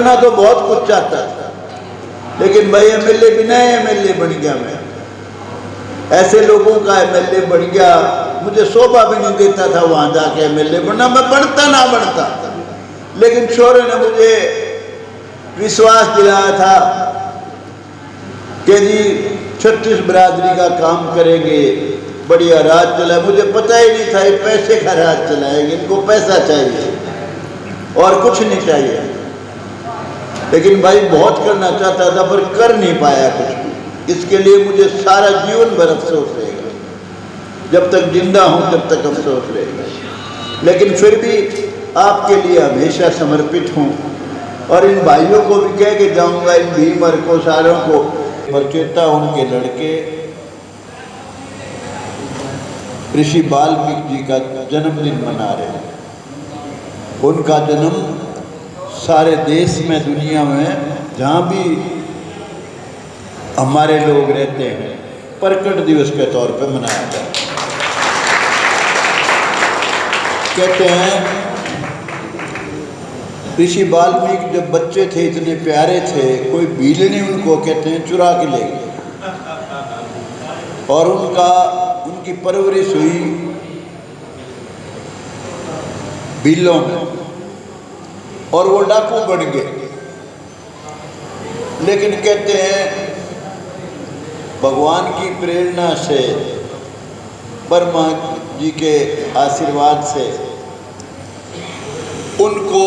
करना तो बहुत कुछ चाहता था, लेकिन भाई एमएलए भी नया एमएलए बन गया। मैं ऐसे लोगों का एमएलए बन गया, मुझे शोभा भी नहीं देता था वहां जाके एमएलए बनना। मैं बनता ना बनता, लेकिन शोरे ने मुझे विश्वास दिलाया था कि जी 36 बिरादरी का काम करेंगे, बढ़िया राज चला। मुझे पता ही नहीं था ये पैसे का राज चलाएंगे, इनको पैसा चाहिए और कुछ नहीं चाहिए। लेकिन भाई बहुत करना चाहता था पर कर नहीं पाया कुछ भी। इसके लिए मुझे सारा जीवन भर अफसोस रहेगा, जब तक जिंदा हूं तब तक अफसोस रहेगा। लेकिन फिर भी आपके लिए हमेशा समर्पित हूं और इन भाइयों को भी कह के जाऊंगा, इन भीम को सारों को मरचेता उनके लड़के ऋषि वाल्मीकि जी का जन्मदिन मना रहे हैं। उनका जन्म सारे देश में, दुनिया में जहाँ भी हमारे लोग रहते हैं प्रकट दिवस के तौर पे मनाया जाता है। कहते हैं ऋषि वाल्मीकि जब बच्चे थे इतने प्यारे थे, कोई भीलनी उनको कहते हैं चुरा के ले गए और उनकी परवरिश हुई भीलों में और वो डाकू बन गए। लेकिन कहते हैं भगवान की प्रेरणा से, ब्रह्मा जी के आशीर्वाद से उनको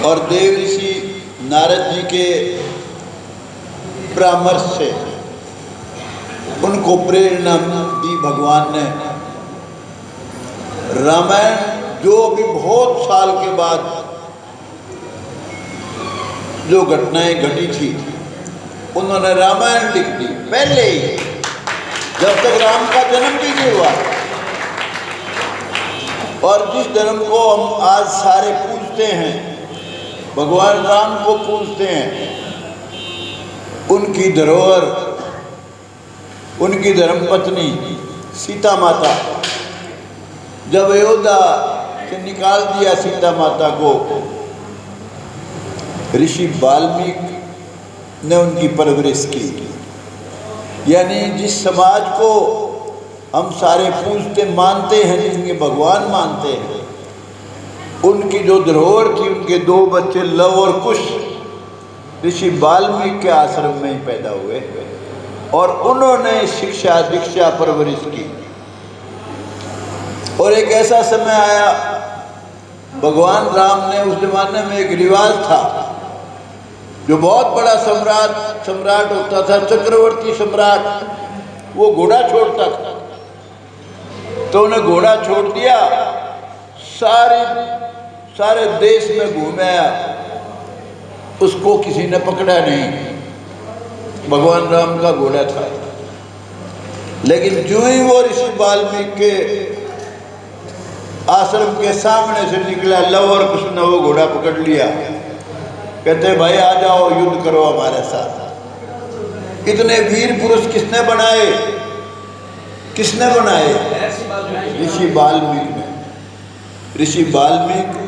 और देव ऋषि नारद जी के परामर्श से उनको प्रेरणा दी भगवान ने। रामायण जो भी बहुत साल के बाद जो घटनाएं घटी थी, उन्होंने रामायण लिख दी पहले ही, जब तक राम का जन्म भी नहीं हुआ। और जिस धर्म को हम आज सारे पूजते हैं, भगवान राम को पूजते हैं, उनकी धरोहर, उनकी धर्मपत्नी सीता माता, जब अयोध्या से निकाल दिया सीता माता को, ऋषि वाल्मीकि ने उनकी परवरिश की। यानी जिस समाज को हम सारे पूजते मानते हैं, जिनके भगवान मानते हैं, उनकी जो धरोहर थी, उनके 2 बच्चे लव और कुश ऋषि वाल्मीकि के आश्रम में ही पैदा हुए और उन्होंने शिक्षा दीक्षा परवरिश की। और एक ऐसा समय आया, भगवान राम ने, उस जमाने में एक रिवाज था, जो बहुत बड़ा सम्राट होता था, चक्रवर्ती सम्राट, वो घोड़ा छोड़ता था। तो उन्हें घोड़ा छोड़ दिया, सारे देश में घूमाया, उसको किसी ने पकड़ा नहीं। भगवान राम का घोड़ा था। लेकिन जो ही वो ऋषि वाल्मीकि के आश्रम के सामने से निकला, लव और कुश ने वो घोड़ा पकड़ लिया। कहते भाई आ जाओ, युद्ध करो हमारे साथ। इतने वीर पुरुष किसने बनाए? किसने बनाए? ऋषि वाल्मीकि ने। ऋषि वाल्मीकि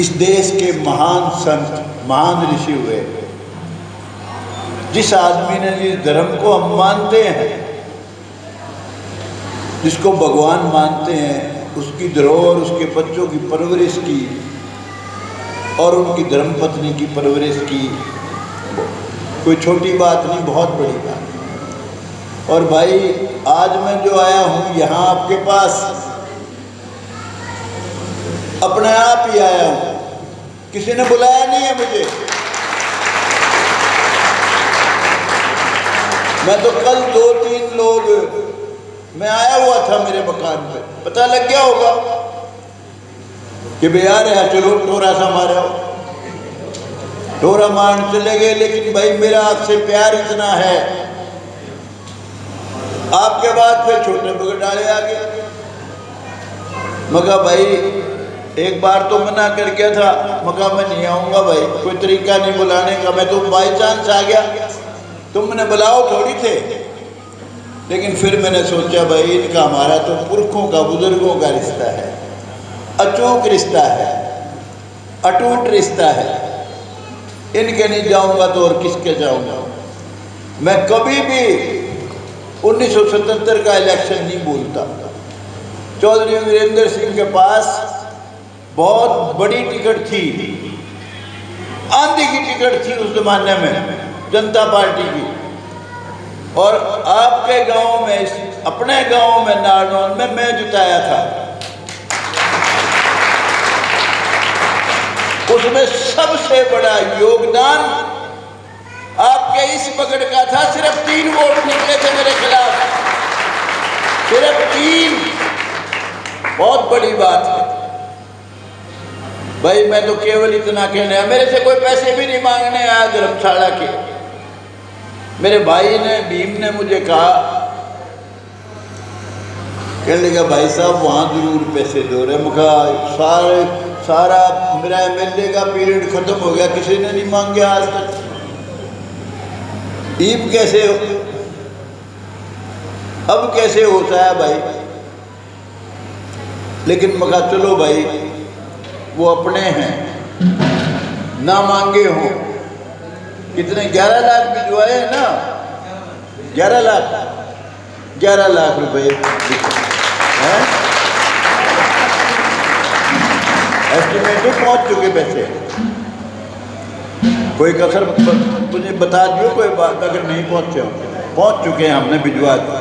इस देश के महान संत, महान ऋषि हुए। जिस आदमी ने, जिस धर्म को हम मानते हैं, जिसको भगवान मानते हैं, उसकी धरोहर, उसके बच्चों की परवरिश की और उनकी धर्मपत्नी की परवरिश की, कोई छोटी बात नहीं, बहुत बड़ी बात। और भाई आज मैं जो आया हूँ यहाँ आपके पास, अपने आप ही आया हूँ, किसी ने बुलाया नहीं है मुझे। मैं तो कल 2-3 लोग, मैं आया हुआ था मेरे मकान पे, पता लग गया होगा कि भैया रहा, चलो टोरा सा मारा, टोरा मार चले गए। लेकिन भाई मेरा आपसे प्यार इतना है, आपके बाद फिर छोटे बगड़ाले आ गए। मगर भाई एक बार तो मना कर गया था, मगर मैं नहीं आऊँगा भाई, कोई तरीका नहीं बुलाने का। मैं तो बाई चांस आ गया, तुमने बुलाओ थोड़ी थे। लेकिन फिर मैंने सोचा भाई इनका हमारा तो पुरखों का, बुजुर्गों का रिश्ता है, अचूक रिश्ता है, अटूट रिश्ता है। इनके नहीं जाऊंगा तो और किसके जाऊंगा। मैं कभी भी 1977 का इलेक्शन नहीं भूलता। चौधरी वीरेंद्र सिंह के पास बहुत बड़ी टिकट थी, आंधी की टिकट थी उस जमाने में, जनता पार्टी की। और आपके गांव में, अपने गांव में नारनौल में मैं जिताया था। उसमें सबसे बड़ा योगदान आपके इस पकड़ का था। सिर्फ 3 वोट निकले थे मेरे खिलाफ, सिर्फ 3। बहुत बड़ी बात है भाई। मैं तो केवल इतना कहने आया, मेरे से कोई पैसे भी नहीं मांगने आया धर्मशाला के। मेरे भाई ने, भीम ने मुझे कहा, कहने लगा भाई साहब वहाँ जरूर पैसे दो रहे। मैं सारा मेरा एमएलए का पीरियड खत्म हो गया, किसी ने नहीं मांगे आज तक। ईब कैसे हो, अब कैसे होता है भाई। लेकिन मैं कहा चलो भाई वो अपने हैं, ना मांगे हो। कितने 11 लाख भिजवाए हैं ना, 11 लाख रुपए हैं। एस्टिमेटेड पहुंच चुके पैसे। कोई कसर मुझे बता दियो, कोई बात अगर नहीं पहुंचे हो। पहुंच चुके हैं, हमने भिजवा दिया।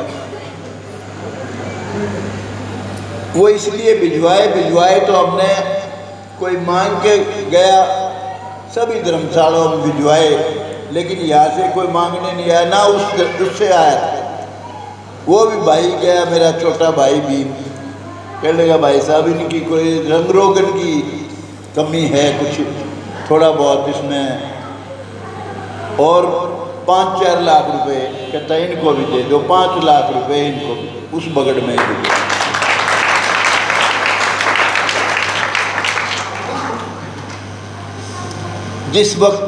वो इसलिए भिजवाए तो हमने कोई मांग के गया, सभी धर्मशालाओं में भिजवाए, लेकिन यहाँ से कोई मांगने नहीं आया ना, उससे आया था। वो भी भाई गया, मेरा छोटा भाई भी, कहने लगा भाई साहब इनकी कोई रंग रोगन की कमी है, कुछ थोड़ा बहुत इसमें, और 5-4 लाख रुपए कहता इनको भी दे दो, 5 लाख रुपए इनको भी उस बगड़ में दे दो। जिस वक्त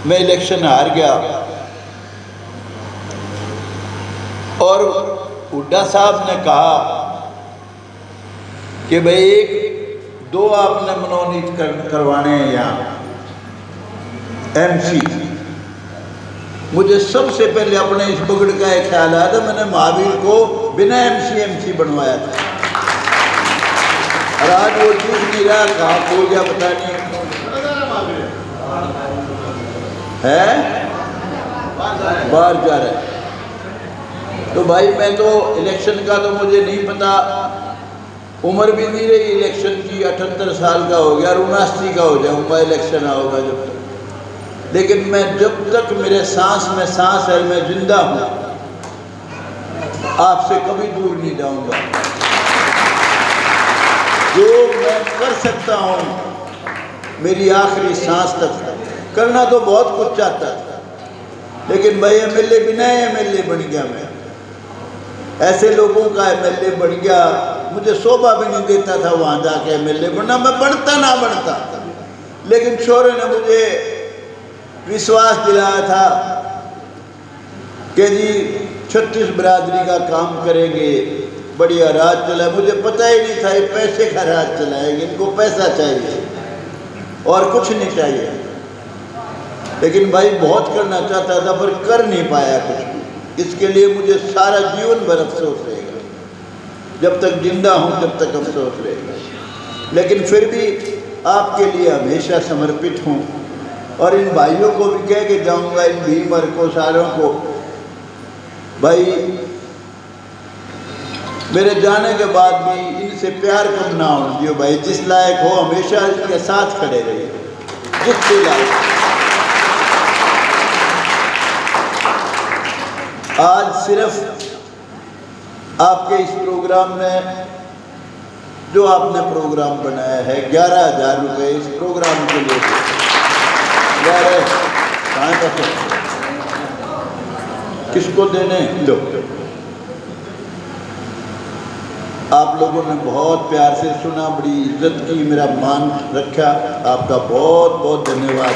मैं इलेक्शन हार गया और हुड्डा साहब ने कहा कि भाई 1-2 आपने मनोनीत करवाने हैं यहाँ एमसी, मुझे सबसे पहले अपने इस बगड़ का एक ख्याल आया था। मैंने महावीर को बिना एमसी बनवाया था, और आज वो चीज नहीं रहा, कहा हो गया पता नहीं है, बाहर जा रहा है। तो भाई मैं तो इलेक्शन का तो मुझे नहीं पता, उम्र भी नहीं रही इलेक्शन की, 78 साल का हो गया, और 79 का हो जाऊंगा इलेक्शन आओगा जब तक। लेकिन मैं जब तक मेरे सांस में सांस है, मैं जिंदा हूं, आपसे कभी दूर नहीं जाऊंगा। जो मैं कर सकता हूं मेरी आखिरी सांस तक, करना तो बहुत कुछ चाहता था, लेकिन भाई एमएलए बिना एमएलए बन गया। मैं ऐसे लोगों का एमएलए बन गया, मुझे शोभा भी नहीं देता था वहाँ जाके एमएलए बनना। मैं बनता ना बनता, लेकिन शोरे ने मुझे विश्वास दिलाया था कि जी 36 बिरादरी का काम करेंगे, बढ़िया राज चला। मुझे पता ही नहीं था ये पैसे का राज चलाएंगे, इनको पैसा चाहिए और कुछ नहीं चाहिए। लेकिन भाई बहुत करना चाहता था पर कर नहीं पाया कुछ भी। इसके लिए मुझे सारा जीवन भर अफसोस रहेगा, जब तक जिंदा हूँ तब तक अफसोस रहेगा। लेकिन फिर भी आपके लिए हमेशा समर्पित हूँ, और इन भाइयों को भी कह के जाऊँगा, इन भीमर को, सारों को, भाई मेरे जाने के बाद भी इनसे प्यार कम ना हो दियो भाई। जिस लायक हो हमेशा इनके साथ खड़े रहिए, जिसके लायक। आज सिर्फ आपके इस प्रोग्राम में जो आपने प्रोग्राम बनाया है, 11,000 रुपये इस प्रोग्राम के लिए। 11 कहाँ का किसको देने दो। आप लोगों ने बहुत प्यार से सुना, बड़ी इज्जत की, मेरा मान रखा, आपका बहुत बहुत धन्यवाद।